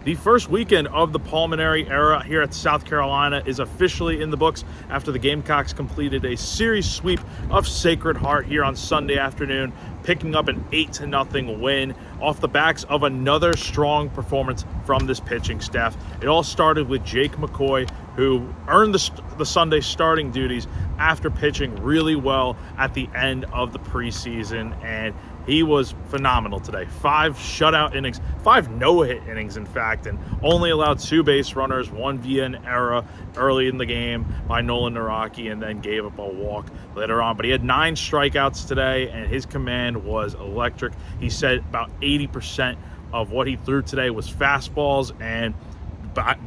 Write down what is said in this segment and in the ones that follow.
The first weekend of the Pulmonary era here at South Carolina is officially in the books after the Gamecocks completed a series sweep of Sacred Heart here on Sunday afternoon, picking up an 8-0 win off the backs of another strong performance from this pitching staff. It all started with Jake McCoy, who earned the Sunday starting duties after pitching really well at the end of the preseason, and he was phenomenal today. 5 shutout innings, 5 no-hit innings, in fact, and only allowed 2 base runners, 1 via an error early in the game by Nolan Naraki, and then gave up a walk later on. But he had 9 strikeouts today, and his command was electric. He said about 80% of what he threw today was fastballs, and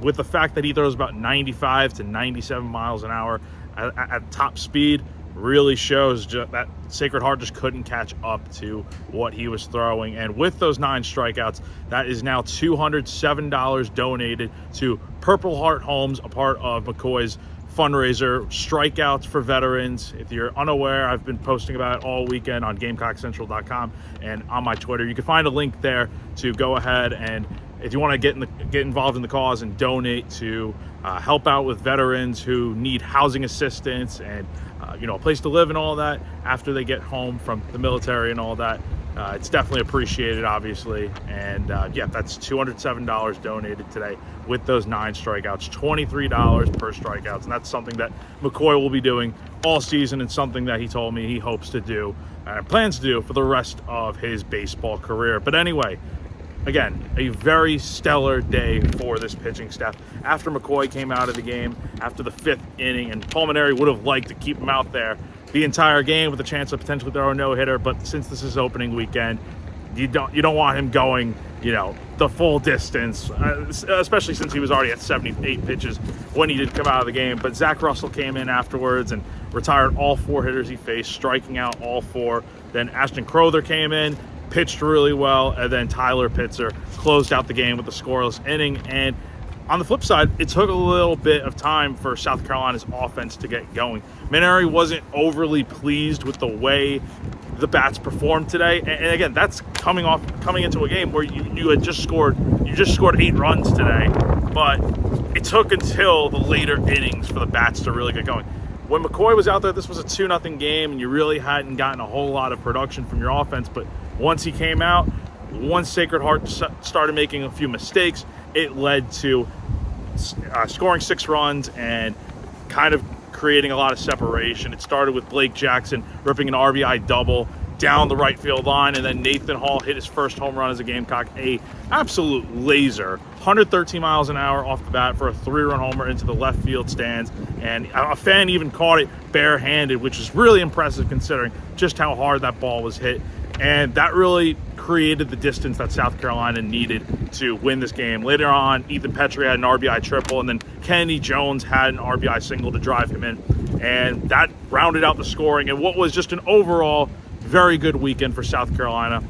with the fact that he throws about 95 to 97 miles an hour at top speed, really shows that Sacred Heart just couldn't catch up to what he was throwing. And with those 9 strikeouts, that is now $207 donated to Purple Heart Homes, a part of McCoy's fundraiser, Strikeouts for Veterans. If you're unaware, I've been posting about it all weekend on GamecockCentral.com and on my Twitter. You can find a link there to go ahead, and if you want to get involved in the cause and donate to help out with veterans who need housing assistance and a place to live and all that after they get home from the military and all that, it's definitely appreciated, obviously. And yeah, that's $207 donated today with those 9 strikeouts, $23 per strikeouts, and that's something that McCoy will be doing all season, and something that he told me he hopes to do and plans to do for the rest of his baseball career. But anyway, again, a very stellar day for this pitching staff. After McCoy came out of the game after the 5th inning, and Pulmonary would have liked to keep him out there the entire game with a chance of potentially throw a no-hitter, but since this is opening weekend, you don't want him going, the full distance, especially since he was already at 78 pitches when he did come out of the game. But Zach Russell came in afterwards and retired all 4 hitters he faced, striking out all 4. Then Ashton Crowther came in, pitched really well, and then Tyler Pitzer closed out the game with a scoreless inning. And on the flip side, it took a little bit of time for South Carolina's offense to get going. Mainieri wasn't overly pleased with the way the bats performed today, and again, that's coming into a game where you just scored 8 runs today, but it took until the later innings for the bats to really get going. When McCoy was out there, this was a 2-0 game, and you really hadn't gotten a whole lot of production from your offense. But once he came out, once Sacred Heart started making a few mistakes, it led to scoring 6 runs and kind of creating a lot of separation. It started with Blake Jackson ripping an RBI double down the right field line, and then Nathan Hall hit his first home run as a Gamecock, a absolute laser, 113 miles an hour off the bat for a 3-run homer into the left field stands, and a fan even caught it barehanded, which is really impressive considering just how hard that ball was hit. And that really created the distance that South Carolina needed to win this game. Later on, Ethan Petrie had an RBI triple, and then Kennedy Jones had an RBI single to drive him in, and that rounded out the scoring and what was just an overall very good weekend for South Carolina.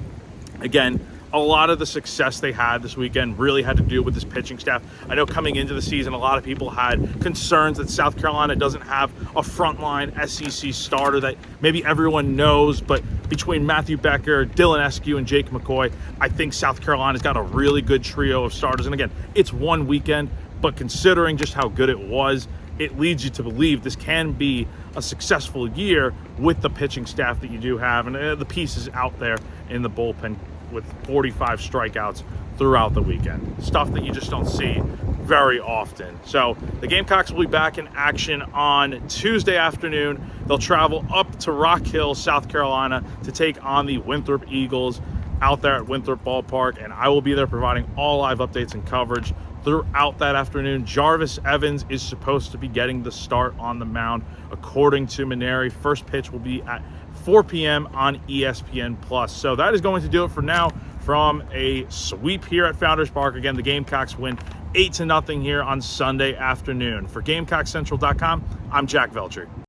Again, a lot of the success they had this weekend really had to do with this pitching staff. I know coming into the season, a lot of people had concerns that South Carolina doesn't have a frontline SEC starter that maybe everyone knows, but between Matthew Becker, Dylan Eskew, and Jake McCoy, I think South Carolina's got a really good trio of starters. And again, it's one weekend, but considering just how good it was, it leads you to believe this can be a successful year with the pitching staff that you do have, and the pieces out there in the bullpen with 45 strikeouts throughout the weekend. Stuff that you just don't see very often. So the Gamecocks will be back in action on Tuesday afternoon. They'll travel up to Rock Hill, South Carolina to take on the Winthrop Eagles out there at Winthrop Ballpark, and I will be there providing all live updates and coverage throughout that afternoon. Jarvis Evans is supposed to be getting the start on the mound, according to Mainieri. First pitch will be at 4 p.m. on ESPN+. So that is going to do it for now from a sweep here at Founders Park. Again, the Gamecocks win 8-0 here on Sunday afternoon. For GamecockCentral.com, I'm Jack Veltri.